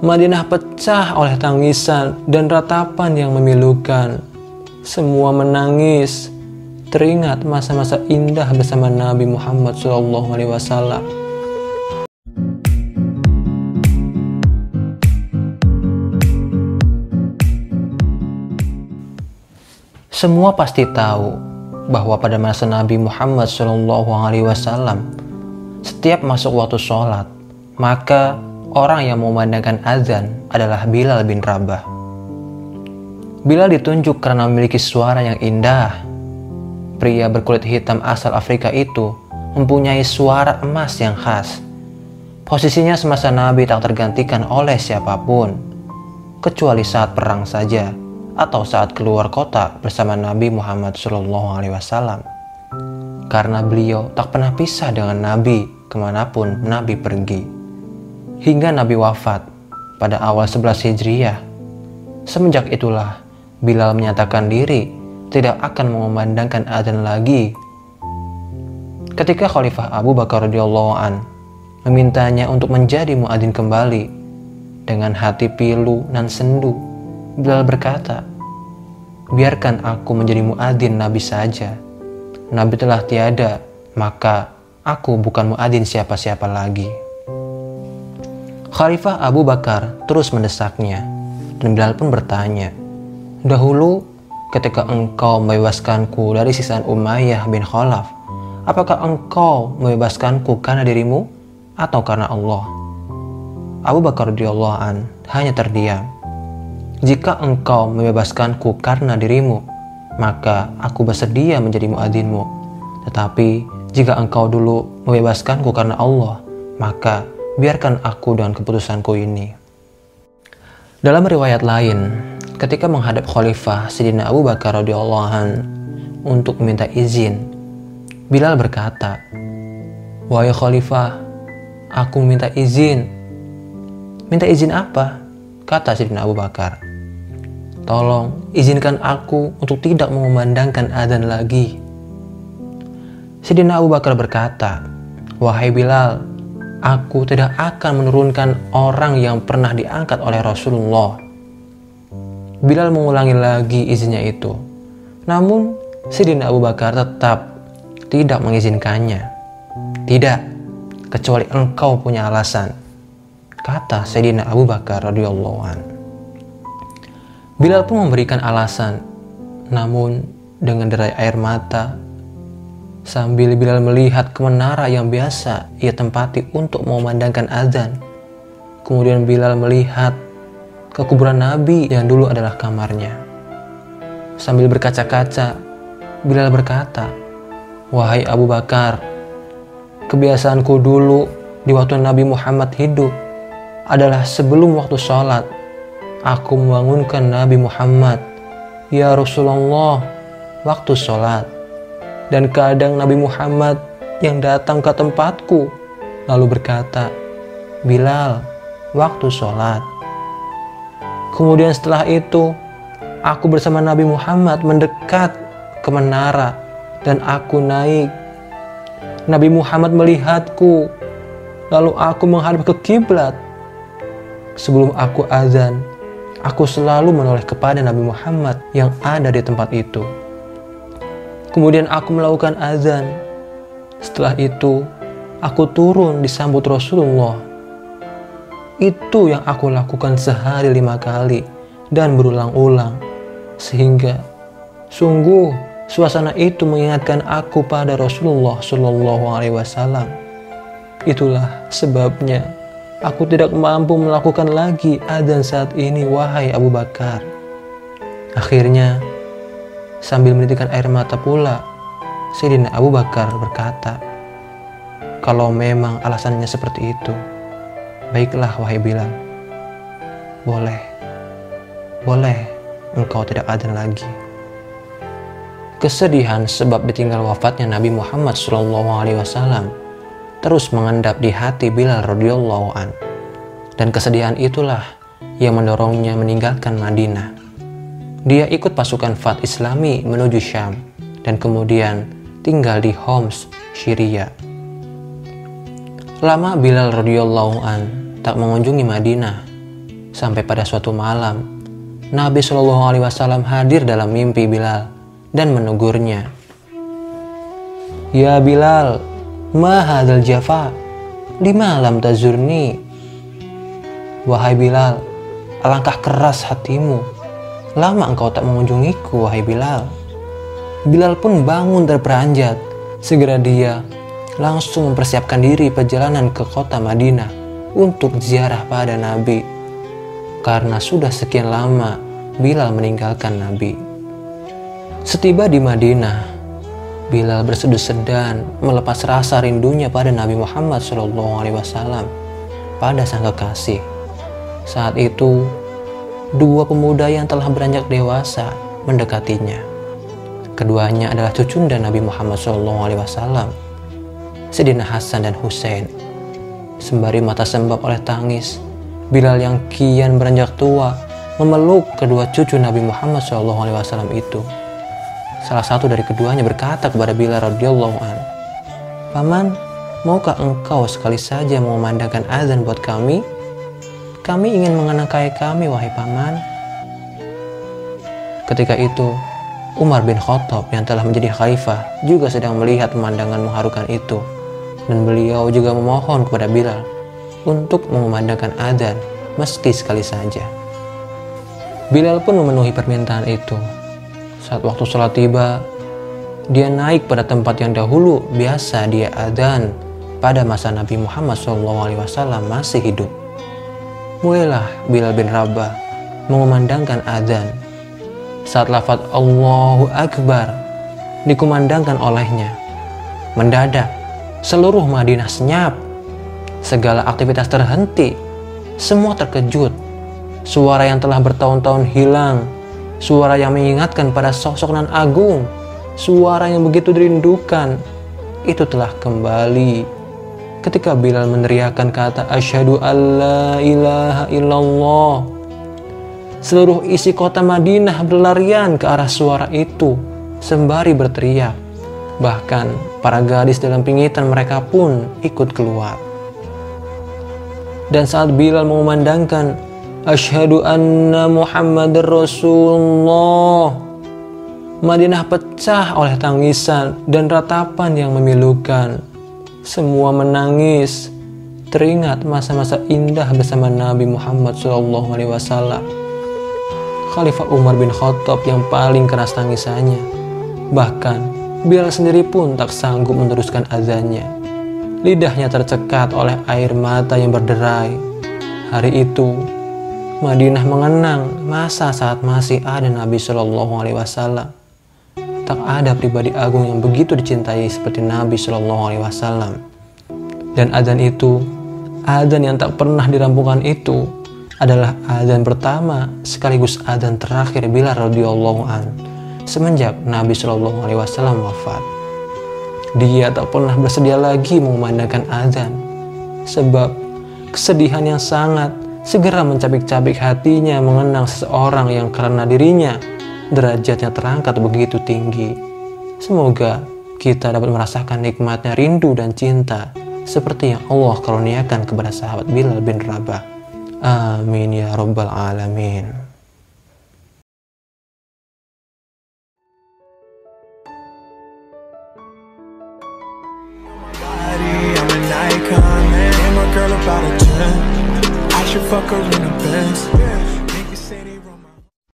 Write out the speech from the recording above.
Madinah pecah oleh tangisan dan ratapan yang memilukan. Semua menangis, teringat masa-masa indah bersama Nabi Muhammad SAW. Semua pasti tahu bahwa pada masa Nabi Muhammad SAW, setiap masuk waktu sholat, maka orang yang memandangkan azan adalah Bilal bin Rabah. Bilal ditunjuk karena memiliki suara yang indah. Pria berkulit hitam asal Afrika itu mempunyai suara emas yang khas. Posisinya semasa Nabi tak tergantikan oleh siapapun, kecuali saat perang saja atau saat keluar kota bersama Nabi Muhammad SAW. Karena beliau tak pernah pisah dengan Nabi kemanapun Nabi pergi. Hingga Nabi wafat pada awal 11 Hijriah. Semenjak itulah Bilal menyatakan diri tidak akan mengumandangkan azan lagi. Ketika Khalifah Abu Bakar radhiyallahu an memintanya untuk menjadi muadzin kembali, dengan hati pilu dan sendu, Bilal berkata, "Biarkan aku menjadi muadzin Nabi saja. Nabi telah tiada, maka aku bukan muadzin siapa-siapa lagi." Khalifah Abu Bakar terus mendesaknya, dan Bilal pun bertanya, "Dahulu ketika engkau membebaskanku dari sisaan Umayyah bin Khalaf, apakah engkau membebaskanku karena dirimu atau karena Allah?" Abu Bakar radhiyallahu an hanya terdiam. "Jika engkau membebaskanku karena dirimu, maka aku bersedia menjadi muadzinmu. Tetapi jika engkau dulu membebaskanku karena Allah, maka biarkan aku dengan keputusanku ini." Dalam riwayat lain, ketika menghadap Khalifah Sayyidina Abu Bakar radhiyallahu an untuk meminta izin, Bilal berkata, "Wahai Khalifah, aku minta izin." "Minta izin apa?" kata Sayyidina Abu Bakar. "Tolong izinkan aku untuk tidak mengumandangkan azan lagi." Sayyidina Abu Bakar berkata, "Wahai Bilal, aku tidak akan menurunkan orang yang pernah diangkat oleh Rasulullah." Bilal mengulangi lagi izinnya itu. Namun Sayyidina Abu Bakar tetap tidak mengizinkannya. "Tidak, kecuali engkau punya alasan," kata Sayyidina Abu Bakar radhiyallahu an. Bilal pun memberikan alasan, namun dengan derai air mata. Sambil Bilal melihat ke menara yang biasa ia tempati untuk memandangkan azan. Kemudian Bilal melihat ke kuburan Nabi yang dulu adalah kamarnya. Sambil berkaca-kaca, Bilal berkata, "Wahai Abu Bakar, kebiasaanku dulu di waktu Nabi Muhammad hidup adalah sebelum waktu sholat, aku membangunkan Nabi Muhammad, 'Ya Rasulullah, waktu sholat.' Dan kadang Nabi Muhammad yang datang ke tempatku lalu berkata, 'Bilal, waktu sholat.' Kemudian setelah itu, aku bersama Nabi Muhammad mendekat ke menara dan aku naik. Nabi Muhammad melihatku, lalu aku menghadap ke kiblat. Sebelum aku azan, aku selalu menoleh kepada Nabi Muhammad yang ada di tempat itu. Kemudian aku melakukan azan. Setelah itu, aku turun disambut Rasulullah. Itu yang aku lakukan sehari 5 kali dan berulang-ulang. Sehingga sungguh suasana itu mengingatkan aku pada Rasulullah SAW. Itulah sebabnya aku tidak mampu melakukan lagi azan saat ini, wahai Abu Bakar." Akhirnya, sambil menitikkan air mata pula, Sayyidina Abu Bakar berkata, "Kalau memang alasannya seperti itu, baiklah wahai Bilal. Boleh engkau tidak azan lagi." Kesedihan sebab ditinggal wafatnya Nabi Muhammad SAW terus mengendap di hati Bilal radhiyallahu an. Dan kesedihan itulah yang mendorongnya meninggalkan Madinah. Dia ikut pasukan Fath Islami menuju Syam dan kemudian tinggal di Homs, Syria. Lama Bilal radhiyallahu an tak mengunjungi Madinah. Sampai pada suatu malam, Nabi Shallallahu Alaihi Wasallam hadir dalam mimpi Bilal dan menegurnya. Ya Bilal, ma hadzal jafa, lima lam tazurni. Wahai Bilal, alangkah keras hatimu, lama engkau tak mengunjungiku, wahai Bilal. Bilal pun bangun terperanjat. Segera dia langsung mempersiapkan diri perjalanan ke kota Madinah untuk ziarah pada Nabi. Karena sudah sekian lama Bilal meninggalkan Nabi. Setiba di Madinah, Bilal bersedu-sedan melepas rasa rindunya pada Nabi Muhammad SAW pada sang kekasih. Saat itu, dua pemuda yang telah beranjak dewasa mendekatinya. Keduanya adalah cucunda Nabi Muhammad SAW, Sayyidina Hasan dan Husain. Sembari mata sembab oleh tangis, Bilal yang kian beranjak tua memeluk kedua cucu Nabi Muhammad SAW itu. Salah satu dari keduanya berkata kepada Bilal radhiyallahu an, Paman, maukah engkau sekali saja mengumandangkan azan buat kami? Kami ingin mengenang kaya kami, wahai paman. Ketika itu, Umar bin Khattab yang telah menjadi khalifah juga sedang melihat pemandangan mengharukan itu, dan beliau juga memohon kepada Bilal untuk mengumandangkan adzan meski sekali saja. Bilal pun memenuhi permintaan itu. Saat waktu sholat tiba, dia naik pada tempat yang dahulu biasa dia adzan pada masa Nabi Muhammad SAW masih hidup. Mulailah Bilal bin Rabah mengumandangkan adzan. Saat lafaz Allahu Akbar dikumandangkan olehnya, mendadak seluruh Madinah senyap. Segala aktivitas terhenti. Semua terkejut. Suara yang telah bertahun-tahun hilang, suara yang mengingatkan pada sosok nan agung, suara yang begitu dirindukan, itu telah kembali ketika Bilal meneriakkan kata asyhadu alla ilaha illallah. Seluruh isi kota Madinah berlarian ke arah suara itu sembari berteriak. Bahkan para gadis dalam pingitan mereka pun ikut keluar. Dan saat Bilal mengumandangkan asyhadu anna Muhammadar Rasulullah, Madinah pecah oleh tangisan dan ratapan yang memilukan. Semua menangis, teringat masa-masa indah bersama Nabi Muhammad SAW. Khalifah Umar bin Khattab yang paling keras tangisannya. Bahkan Bilal sendiri pun tak sanggup meneruskan azannya. Lidahnya tercekat oleh air mata yang berderai. Hari itu, Madinah mengenang masa saat masih ada Nabi SAW. Tak ada pribadi agung yang begitu dicintai seperti Nabi SAW. Dan azan itu, azan yang tak pernah dirampungkan itu, adalah azan pertama sekaligus azan terakhir Bilal radhiyallahu an semenjak Nabi SAW wafat. Dia tak pernah bersedia lagi mengumandangkan azan, sebab kesedihan yang sangat segera mencabik-cabik hatinya mengenang seseorang yang karena dirinya derajatnya terangkat begitu tinggi. Semoga kita dapat merasakan nikmatnya rindu dan cinta seperti yang Allah karuniakan kepada sahabat Bilal bin Rabah. Amin ya rabbal alamin. Icon, man, and my girl about a 10. I should fuck her in the Benz.